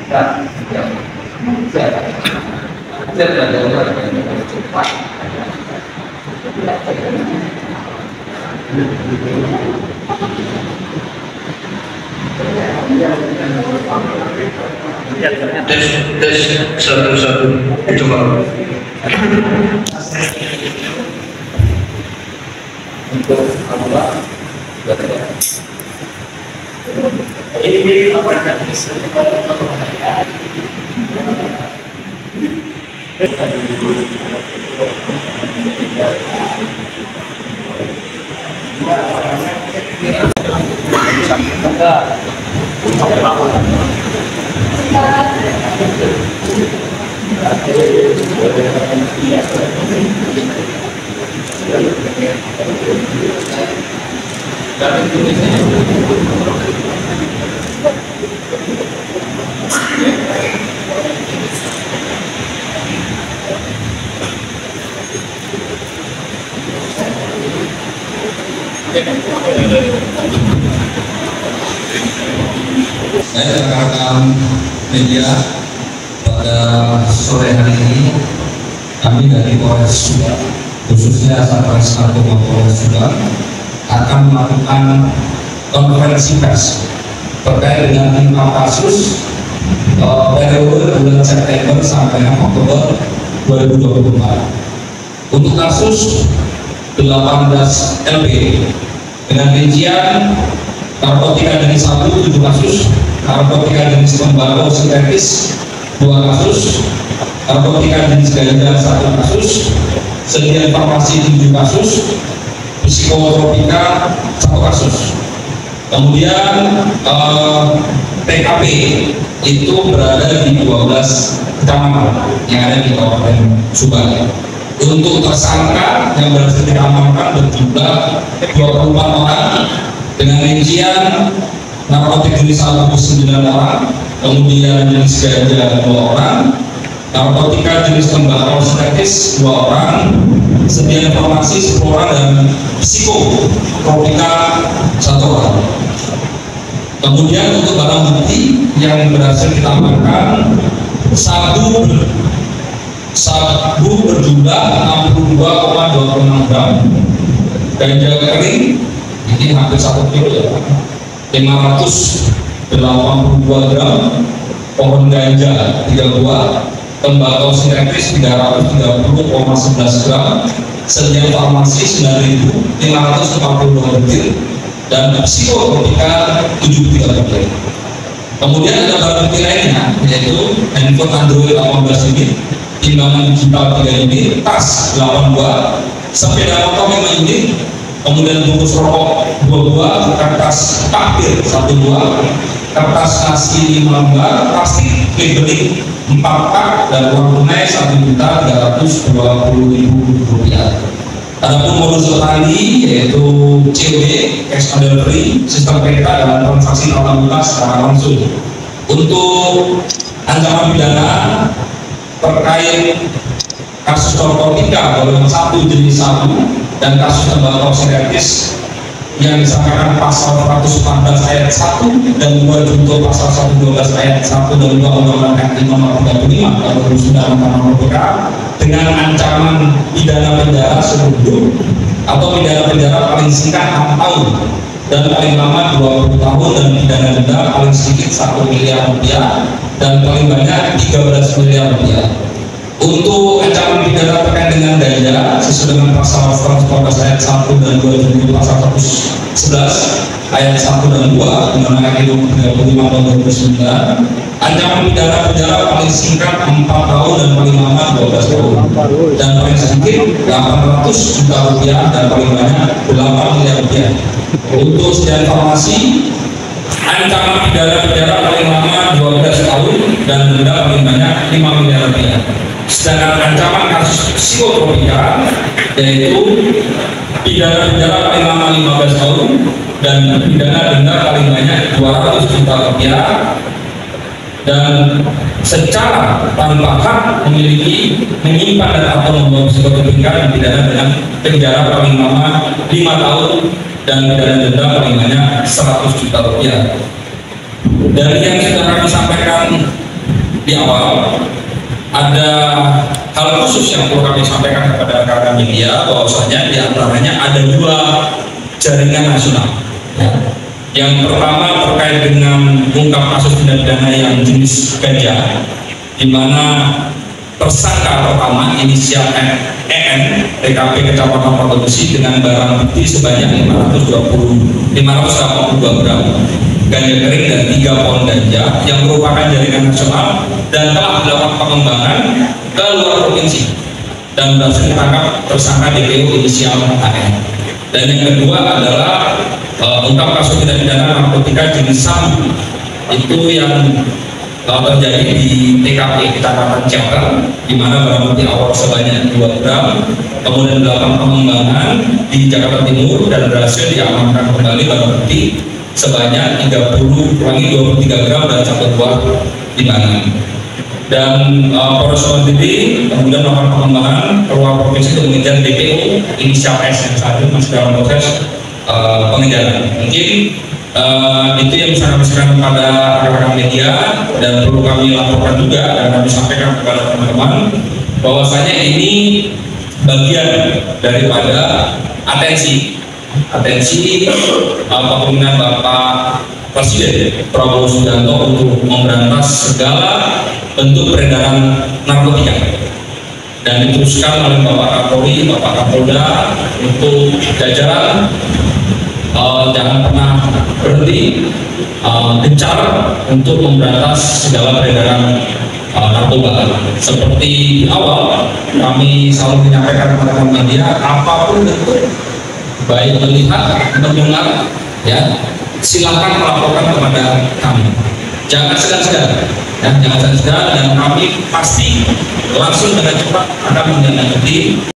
Tes satu coba. Untuk apa? Ini apa yang rekan-rekan media, pada sore hari ini kami dari Polres Subang, khususnya Satreskrim Polres Subang, akan melakukan konferensi pers terkait dengan 5 kasus periode bulan September sampai Oktober 2024. Untuk kasus 18 LP dengan rincian narkotika jenis 1 7 kasus, narkotika jenis tembakau sintetis 2 kasus, narkotika jenis ganja 1 kasus, sedia farmasi 7 kasus, psikotropika 1 kasus. Kemudian TKP itu berada di 12 kecamatan yang ada di Kabupaten Subang. Untuk tersangka yang berhasil diamankan berjumlah 24 orang dengan rincian narkotik jenis 9 orang, kemudian jenis ganja 2 orang, narkotika jenis tembakau sintetis 2 orang, sedia informasi 10 orang, dan psikotropika 1 orang. Kemudian untuk barang bukti yang berhasil kita amankan, sabu berjumlah 62,26 gram, ganja kering ini hampir 1 kilo ya, 582 gram, pohon ganja 3 buah, tembakau sintetis 330,11 gram, sedia farmasi 9.542 butir, dan psikotropika 73 butir. Kemudian ada barang bukti lainnya, yaitu handphone Android 18 unit, timbangan digital 3 unit, tas 8 buah, sepeda motor 5 unit, kemudian bungkus rokok 2 buah, kertas takbir 1 buah, kertas nasi 5 lembar, plastik labeling 4 pak, dan uang tunai Rp1.320.000. Adapun modus operandi yaitu COD, cash on delivery, sistem peta, dan transaksi non-tunai secara langsung. Untuk ancaman pidana terkait kasus narkotika golongan 1 jenis 1 dan kasus tembakau sintetis yang disangkakan pasal 114 ayat 1 dan 2 junto pasal 112 ayat 1 dan 2 Undang-Undang RI Nomor 35 Tahun 2009 tentang narkotika dengan ancaman pidana penjara seumur hidup atau pidana penjara paling singkat 6 tahun dan paling lama 20 tahun, dan pidana denda paling sedikit 1 miliar rupiah dan paling banyak 13 miliar rupiah. Untuk ancaman pidana terkait dengan ganja sesuai dengan pasal 114 ayat 1 dan 2 junto pasal 111 ayat 1 dan 2 Undang-Undang RI Nomor 35 Tahun 2009, ancaman pidana penjara paling singkat 4 tahun dan paling lama 12 tahun, dan paling sedikit 800 juta rupiah dan paling banyak 8 miliar rupiah. Untuk sedia informasi, ancaman pidana penjara paling lama 12 tahun dan denda paling banyak 5 miliar rupiah. Sedangkan ancaman kasus psikotropika yaitu pidana penjara paling lama 15 tahun dan pidana denda paling banyak 200 juta rupiah, dan secara tanpa hak memiliki, menyimpan, dan atau membawa psikotropika dipidana dengan penjara paling lama 5 tahun dan pidana denda paling banyak 100 juta rupiah. Dari yang sudah kami sampaikan di awal ada hal khusus yang perlu kami sampaikan kepada rekan-rekan media, bahwasanya di antaranya ada 2 jaringan nasional. Ya. Yang pertama terkait dengan ungkap kasus tindak pidana yang jenis ganja, di mana tersangka pertama inisial EN TKP Kecamatan Patok Besi dengan barang bukti sebanyak 582 gram ganja kering dan 3 pohon ganja yang merupakan jaringan nasional dan telah dilakukan pengembangan ke luar provinsi dan berhasil ditangkap tersangka DPO inisial AN. Dan yang kedua adalah ungkap kasus tindak pidana narkotika jenis sabu, itu yang terjadi di TKP Kecamatan Ciater, di mana barang bukti awal sebanyak 2 gram, kemudian dilakukan pengembangan di Jakarta Timur dan berhasil diamankan kembali barang bukti sebanyak 23 gram dan 1 buah timbangan. Dan Polres sendiri kemudian melakukan pengembangan keluar provinsi untuk mengejar DPO inisial S yang saat ini masih dalam proses pengejaran. Mungkin itu yang bisa kami sampaikan kepada rekan-rekan media, dan perlu kami laporkan juga dan kami sampaikan kepada teman-teman bahwasanya ini bagian daripada atensi kepemimpinan Bapak Presiden Prabowo Subianto untuk memberantas segala bentuk peredaran narkotika, dan diteruskan oleh Bapak Kapolri, Bapak Kapolda untuk jajaran jangan pernah berhenti gencar untuk memberantas segala peredaran narkoba. Seperti di awal kami selalu menyampaikan kepada media, apapun bentuk baik melihat, mendengar, ya silakan melaporkan kepada kami. Jangan segan-segan, ya, jangan segan-segan, dan kami pasti langsung dengan cepat akan menindaklanjuti